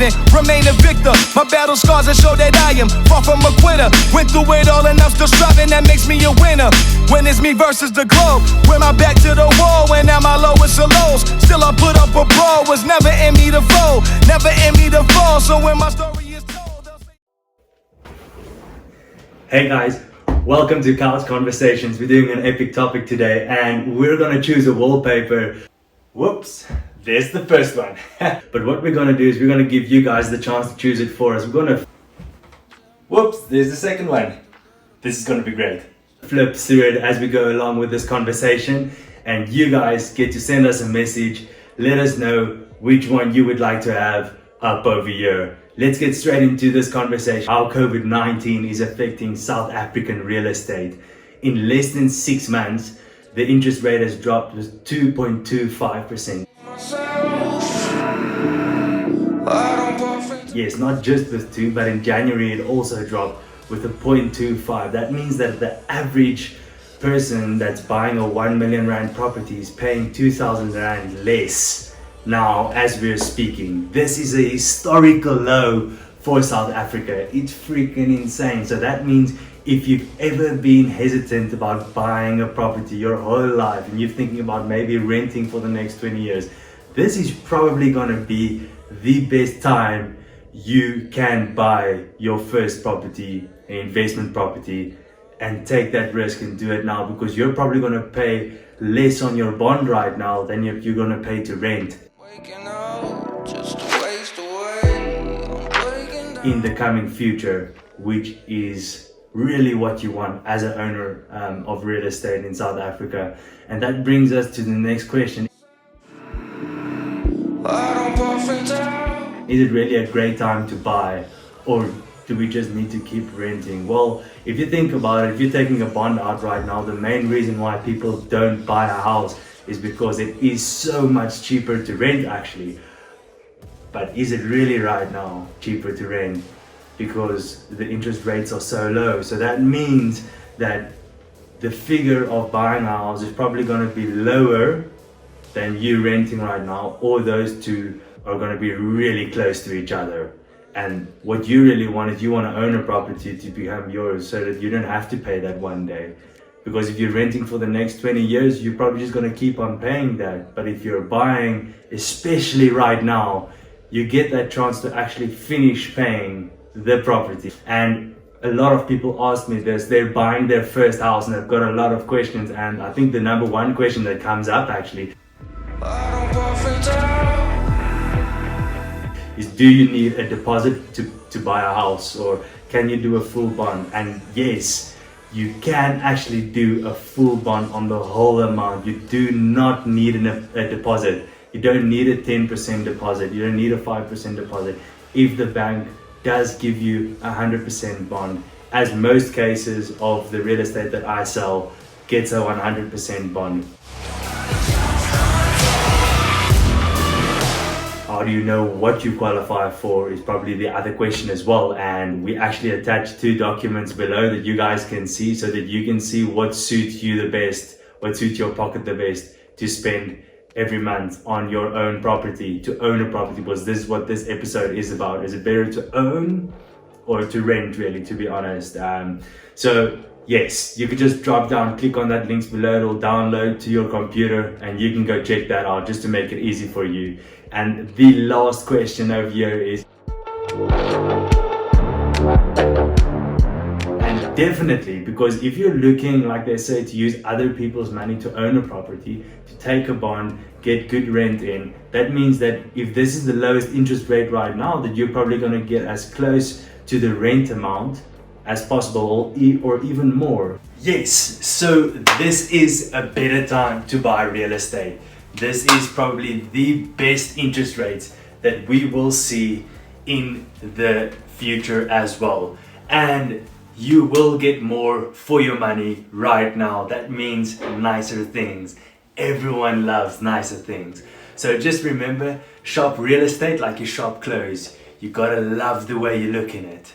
and remain a victor. My battle scars that show that I am far from a quitter. Went through it all enough to strive, and that makes me a winner. When it's me versus the globe, with my back to the wall, and at my lowest of lows, still I put up a brawl. Was never in me to fold, never in me to fall. So when my story is told, they'll say... Hey guys, welcome to Couch Conversations. We're doing an epic topic today, and we're gonna choose a wallpaper. Whoops, there's the first one. But what we're gonna do is we're gonna give you guys the chance to choose it for us. Whoops, there's the second one. This is gonna be great. Flip through it as we go along with this conversation, and you guys get to send us a message. Let us know which one you would like to have up over here. Let's get straight into this conversation. How COVID-19 is affecting South African real estate. In less than 6 months, the interest rate has dropped to 2.25%. Yes, not just with 2, but in January it also dropped with a 0.25. That means that the average person that's buying a 1 million rand property is paying 2,000 rand less now as we're speaking. This is a historical low for South Africa. It's freaking insane. So that means if you've ever been hesitant about buying a property your whole life and you're thinking about maybe renting for the next 20 years, this is probably going to be the best time you can buy your first property, an investment property, and take that risk and do it now, because you're probably going to pay less on your bond right now than you're going to pay to rent in the coming future, which is really what you want as an owner of real estate in South Africa. And that brings us to the next question. Is it really a great time to buy, or do we just need to keep renting? Well, if you think about it, if you're taking a bond out right now, the main reason why people don't buy a house is because it is so much cheaper to rent actually. But is it really right now cheaper to rent? Because the interest rates are so low. So that means that the figure of buying a house is probably going to be lower than you renting right now, or those two are going to be really close to each other. And what you really want is you want to own a property to become yours, so that you don't have to pay that one day. Because if you're renting for the next 20 years, you're probably just going to keep on paying that. But if you're buying, especially right now, you get that chance to actually finish paying the property. And a lot of people ask me this, they're buying their first house and they've got a lot of questions. And I think the number one question that comes up actually is, do you need a deposit to buy a house, or can you do a full bond? And yes, you can actually do a full bond on the whole amount. You do not need a deposit. You don't need a 10% deposit. You don't need a 5% deposit. If the bank does give you 100% bond, as most cases of the real estate that I sell gets a 100% bond. How do you know what you qualify for is probably the other question as well. And we actually attach 2 documents below that you guys can see, so that you can see what suits you the best, what suits your pocket the best to spend every month on your own property, to own a property, because this is what this episode is about. Is it better to own or to rent, really, to be honest? So yes, you could just drop down, click on that links below, it'll download to your computer and you can go check that out just to make it easy for you. And the last question over here is, and definitely, because if you're looking, like they say, to use other people's money to own a property, to take a bond, get good rent in, that means that if this is the lowest interest rate right now, that you're probably going to get as close to the rent amount as possible, or even more. Yes, so this is a better time to buy real estate. This is probably the best interest rates that we will see in the future as well. And you will get more for your money right now. That means nicer things. Everyone loves nicer things. So just remember, shop real estate like you shop clothes. You gotta love the way you look in it.